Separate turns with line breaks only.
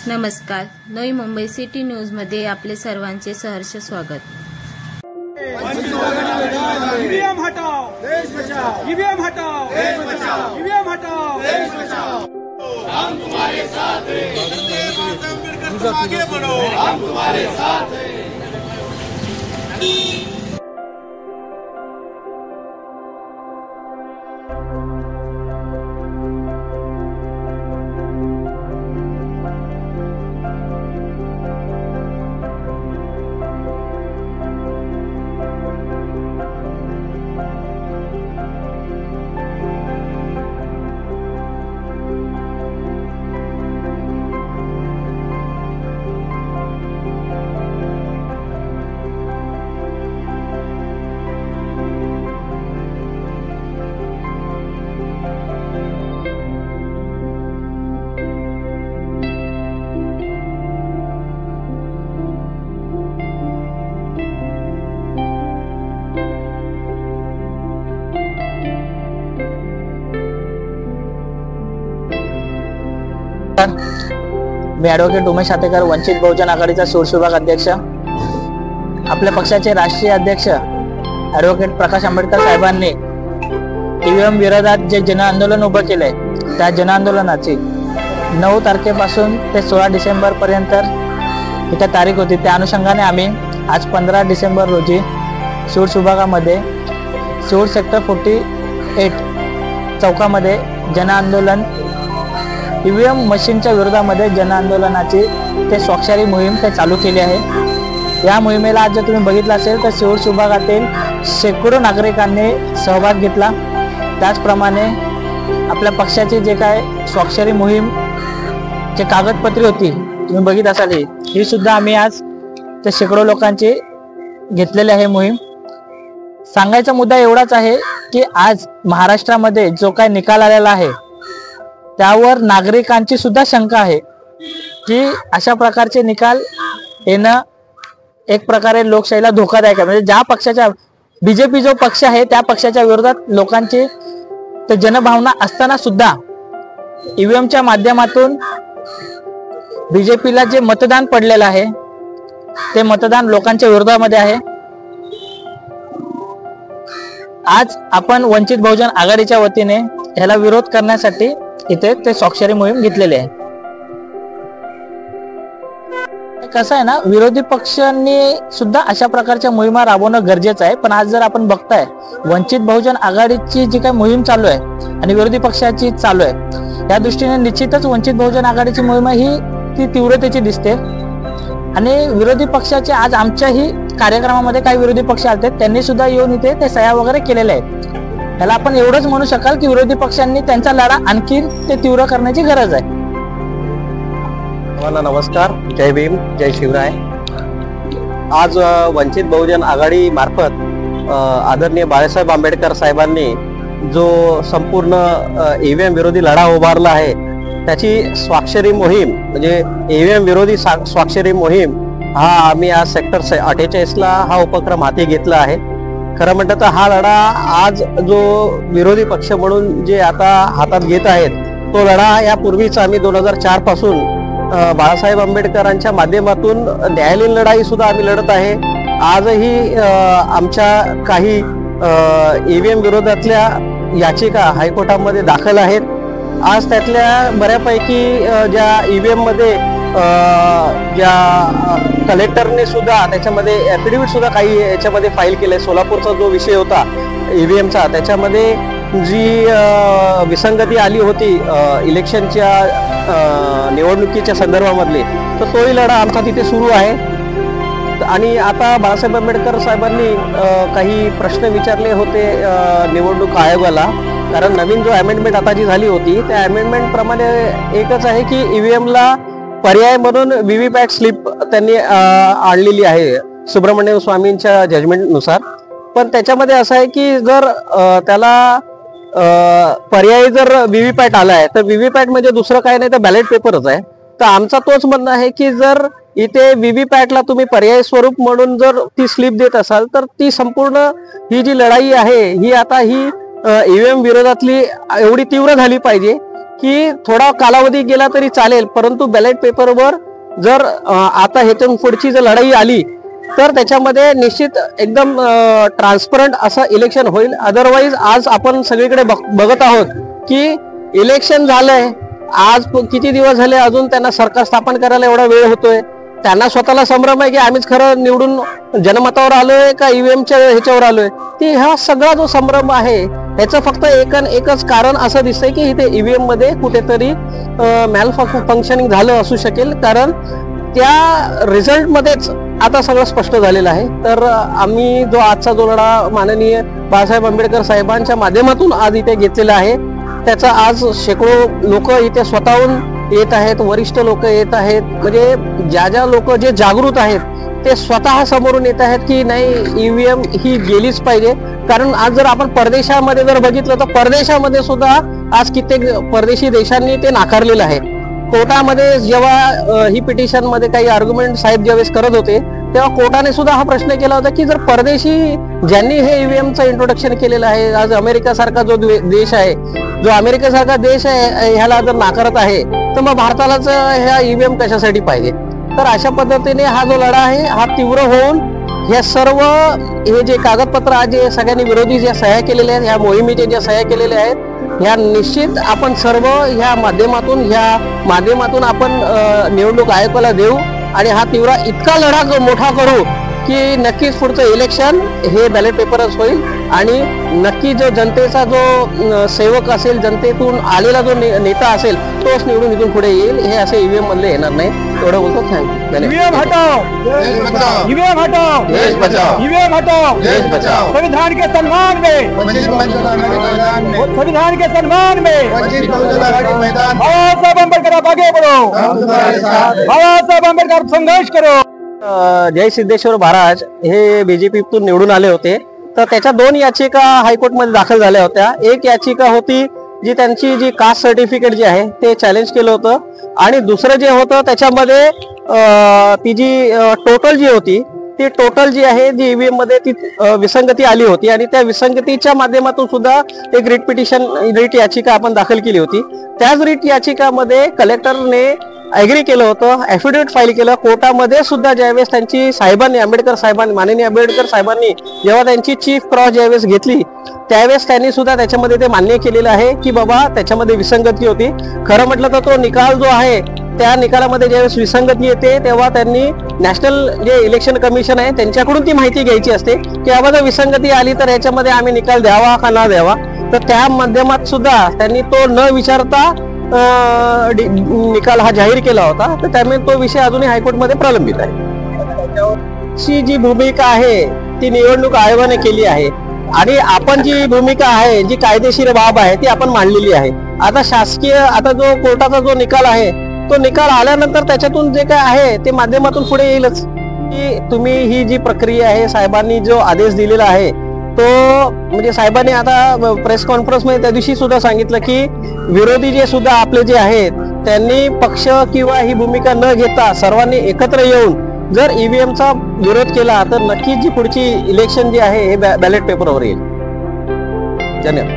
नमस्कार, Navi Mumbai city news मध्ये आपले सर्वांचे सहर्ष स्वागत।
ईवीएम हटाओ देश बचाओ, ईवीएम हटाओ देश बचाओ, ईवीएम हटाओ देश बचाओ। हम तुम्हारे साथ हैं, तुम आगे बढ़ो, हम तुम्हारे साथ हैं।
मी ॲडव्होकेट उमेश हातेकर, वंचित बहुजन आघाडीचा सोर्स विभाग अध्यक्ष। आपल्या पक्षाचे राष्ट्रीय अध्यक्ष ॲडव्होकेट प्रकाश आंबेडकर साहेबांनी ईव्हीएम विरोधात जे जन आंदोलन उभं केलंय, त्या जन आंदोलनाची 9 तारखेपासून ते 16 डिसेंबर पर्यंत इथे तारीख होती। त्या अनुषंगाने आम्ही आज 15 डिसेंबर रोजी सोर्स विभागामध्ये सोर्स सेक्टर 48 चौकामध्ये जन आंदोलन ईव्हीएम मशीनच्या विरोधामध्ये जन आंदोलनाची ते स्वाक्षरी मोहीम ते चालू केली आहे। या मोहिमेला आज जर तुम्ही बघितलं असेल तर सोर्स विभागातील शेकडो नागरिकांनी सहभाग घेतला। त्याचप्रमाणे आपल्या पक्षाची जे काय स्वाक्षरी मोहीम जे कागदपत्रे होती तुम्ही बघित असाल, ही सुद्धा आम्ही आज त्या शेकडो लोकांची घेतलेली आहे मोहीम। सांगायचा मुद्दा एवढाच आहे की आज महाराष्ट्रामध्ये जो काय निकाल आलेला आहे त्यावर नागरिकांची सुद्धा शंका आहे की अशा प्रकारचे निकाल येणं एक प्रकारे लोकशाहीला धोकादायक आहे। म्हणजे ज्या पक्षाच्या बीजेपी जो पक्ष आहे त्या पक्षाच्या विरोधात लोकांची तर जनभावना असताना सुद्धा ईव्हीएमच्या माध्यमातून बीजेपीला जे मतदान पडलेलं आहे ते मतदान लोकांच्या विरोधामध्ये आहे। आज आपण वंचित बहुजन आघाडीच्या वतीने याला विरोध करण्यासाठी इथे ते स्वाक्षरी मोहीम घेतलेली आहे। कसं आहे ना, विरोधी पक्षांनी सुद्धा अशा प्रकारच्या मोहिमा राबवणं गरजेचं आहे। पण आज जर आपण बघताय वंचित बहुजन आघाडीची जी काही मोहीम चालू आहे आणि विरोधी पक्षाची चालू आहे, या दृष्टीने निश्चितच वंचित बहुजन आघाडीची मोहीम ही ती तीव्रतेची दिसते। आणि विरोधी पक्षाचे आज आमच्याही कार्यक्रमामध्ये काही विरोधी पक्ष आले, त्यांनी सुद्धा येऊन इथे ते सह्या वगैरे केलेल्या आहेत। त्याला आपण एवढंच म्हणू शकाल की विरोधी पक्षांनी त्यांचा लढा आणखी ते तीव्र करण्याची गरज आहे।
नमस्कार, जय भीम, जय शिवराय। आज वंचित बहुजन आघाडी मार्फत आदरणीय बाळासाहेब आंबेडकर साहेबांनी जो संपूर्ण ईव्हीएम विरोधी लढा उभारला आहे त्याची स्वाक्षरी मोहीम म्हणजे ईव्हीएम विरोधी स्वाक्षरी मोहीम हा आम्ही आज सेक्टर 48ला हा उपक्रम हाती घेतला आहे। खरं म्हणतं तर हा लढा आज जो विरोधी पक्ष म्हणून जे आता हातात घेत आहेत तो लढा यापूर्वीच आम्ही 2004 पासून बाळासाहेब आंबेडकरांच्या माध्यमातून न्यायालयीन लढाई सुद्धा आम्ही लढत आहे। आजही आमच्या काही ईव्हीएम विरोधातल्या याचिका हायकोर्टामध्ये दाखल आहेत। आज त्यातल्या बऱ्यापैकी ज्या ईव्हीएम मध्ये ज्या कलेक्टरने सुद्धा त्याच्यामध्ये ॲफिडेव्हिट सुद्धा काही याच्यामध्ये फाईल केले। सोलापूरचा जो विषय होता ईव्हीएमचा, त्याच्यामध्ये जी विसंगती आली होती इलेक्शनच्या निवडणुकीच्या संदर्भामधली, तर तोही लढा आमचा तिथे सुरू आहे। आणि आता बाळासाहेब आंबेडकर साहेबांनी काही प्रश्न विचारले होते निवडणूक आयोगाला, कारण नवीन जो अमेंडमेंट आता जी झाली होती त्या अमेंडमेंट प्रमाणे एकच आहे की ईव्हीएमला पर्याय म्हणून व्हीव्हीपॅट स्लिप त्यांनी आणलेली आहे सुब्रमण्यम स्वामींच्या जजमेंटनुसार। पण त्याच्यामध्ये असं आहे की जर त्याला पर्याय जर व्हीव्हीपॅट आलाय तर व्हीव्हीपॅट म्हणजे दुसरं काय नाही तर बॅलेट पेपरच आहे। तर आमचा तोच म्हणणं आहे की जर इथे व्हीव्हीपॅटला तुम्ही पर्याय स्वरूप म्हणून जर ती स्लिप देत असाल तर ती संपूर्ण ही जी लढाई आहे ही आता ही ईव्हीएम विरोधातली एवढी तीव्र झाली पाहिजे की थोडा कालावधी गेला तरी चालेल, परंतु बॅलेट पेपरवर जर आता ह्यातून पुढची जर लढाई आली तर त्याच्यामध्ये निश्चित एकदम ट्रान्सपरंट असं इलेक्शन होईल. अदरवाईज आज आपण सगळीकडे बघत आहोत की इलेक्शन झालंय, आज किती दिवस झाले अजून त्यांना सरकार स्थापन करायला एवढा वेळ होतोय. त्यांना स्वतःला संभ्रम आहे की आम्हीच खरं निवडून जनमतावर आलोय का ईव्हीएमच्या ह्याच्यावर आलोय. ती हा सगळा जो संभ्रम आहे ह्याचं फक्त एकच कारण असं दिसतंय की इथे ईव्हीएम मध्ये कुठेतरी मॅल फंक्शनिंग झालं असू शकेल, कारण त्या रिझल्ट मध्येच आता सगळं स्पष्ट झालेलं आहे. तर आम्ही जो आजचा जो लढा माननीय बाळासाहेब आंबेडकर साहेबांच्या माध्यमातून आज इथे घेतलेला आहे, त्याचा आज शेकडो लोक इथे स्वतःहून येत आहेत, वरिष्ठ लोक येत आहेत. म्हणजे ज्या लोक जे जागृत आहेत ते स्वतः समोरून येत आहेत की नाही ईव्हीएम ही गेलीच पाहिजे. कारण आज जर आपण परदेशामध्ये जर बघितलं तर परदेशामध्ये सुद्धा आज कित्येक परदेशी देशांनी ते नाकारलेलं आहे. कोर्टामध्ये जेव्हा ही पिटिशन मध्ये काही आर्ग्युमेंट साहेब ज्यावेळेस करत होते तेव्हा कोर्टाने सुद्धा हा प्रश्न केला होता की जर परदेशी ज्यांनी हे ईव्हीएमचं इंट्रोडक्शन केलेलं आहे, आज अमेरिका सारखा जो देश आहे, जो अमेरिकेसारखा देश आहे ह्याला जर नाकारत आहे तर मग भारतालाच ह्या ईव्हीएम कशासाठी पाहिजे. तर अशा पद्धतीने हा जो लढा आहे हा तीव्र होऊन हे सर्व हे जे कागदपत्र आज जे सगळ्यांनी विरोधी ज्या सह्या केलेल्या आहेत, ह्या मोहिमेच्या ज्या सह्या केलेल्या आहेत, ह्या निश्चित आपण सर्व ह्या माध्यमातून आपण निवडणूक आयोगाला देऊ आणि हा तीव्र इतका लढा मोठा करू की नक्कीच पुढचं इलेक्शन हे बॅलेट पेपरच होईल आणि नक्की जो जनतेचा जो सेवक असेल, जनतेतून आलेला जो नेता असेल तोच निवडून इथून पुढे येईल. हे असे ईव्हीएम मधले येणार नाही. एवढं बोलतो. थँक्यू.
ईव्हीएम हटाओ, ईव्हीएम हटाओ, ईव्हीएम हटाओ, संविधान के सम्मान में, संविधान के सम्मान में बाळासाहेब आंबेडकर आप आगे बढ़ो, बाळासाहेब आंबेडकर संघर्ष करो.
जय सिद्धेश्वर महाराज हे बीजेपीतून निवडून आले होते, तर त्याच्या 2 याचिका हायकोर्टमध्ये दाखल झाल्या होत्या. एक याचिका होती जी त्यांची जी कास्ट सर्टिफिकेट जे आहे ते चॅलेंज केलं होतं आणि दुसरं जे होतं त्याच्यामध्ये ती जी टोटल जी होती ती टोटल जी आहे जी ईव्हीएम मध्ये ती विसंगती आली होती आणि त्या विसंगतीच्या माध्यमातून सुद्धा एक रिट याचिका आपण दाखल केली होती. त्याच रिट याचिकामध्ये कलेक्टरने ऍग्री केलं होतं, ऍफिडेव्हिट फाईल केलं कोर्टामध्ये सुद्धा. ज्यावेळेस त्यांची साहेबांनी माननीय आंबेडकर साहेबांनी जेव्हा त्यांची चीफ क्रॉस ज्यावेळेस घेतली त्यावेळेस त्यांनी सुद्धा त्याच्यामध्ये ते मान्य केलेलं आहे की बाबा त्याच्यामध्ये विसंगती होती. खरं म्हटलं तर तो निकाल जो आहे त्या निकालामध्ये ज्यावेळेस विसंगती येते तेव्हा त्यांनी नॅशनल जे इलेक्शन कमिशन आहे त्यांच्याकडून ती माहिती घ्यायची असते की बाबा जर विसंगती आली तर याच्यामध्ये आम्ही निकाल द्यावा का न द्यावा. तर त्या माध्यमात सुद्धा त्यांनी तो न विचारता निकाल हा जाहीर केला होता. तर त्यामुळे तो विषय अजूनही हायकोर्टमध्ये प्रलंबित आहे. जी भूमिका आहे ती निवडणूक आयोगाने केली आहे आणि आपण जी भूमिका आहे जी कायदेशीर बाब आहे ती आपण मांडलेली आहे. आता आता जो कोर्टाचा जो निकाल आहे तो निकाल आल्यानंतर त्याच्यातून जे काय आहे ते माध्यमातून पुढे येईलच की तुम्ही ही जी प्रक्रिया आहे साहेबांनी जो आदेश दिलेला आहे तो म्हणजे साहेबांनी आता प्रेस कॉन्फरन्स मध्ये त्या दिवशी सुद्धा सांगितलं की विरोधी जे सुद्धा आपले जे आहेत त्यांनी पक्ष किंवा ही भूमिका न घेता सर्वांनी एकत्र येऊन जर ईव्हीएमचा विरोध केला तर नक्कीच जी पुढची इलेक्शन जी आहे हे बॅलेट पेपरवर येईल. धन्यवाद.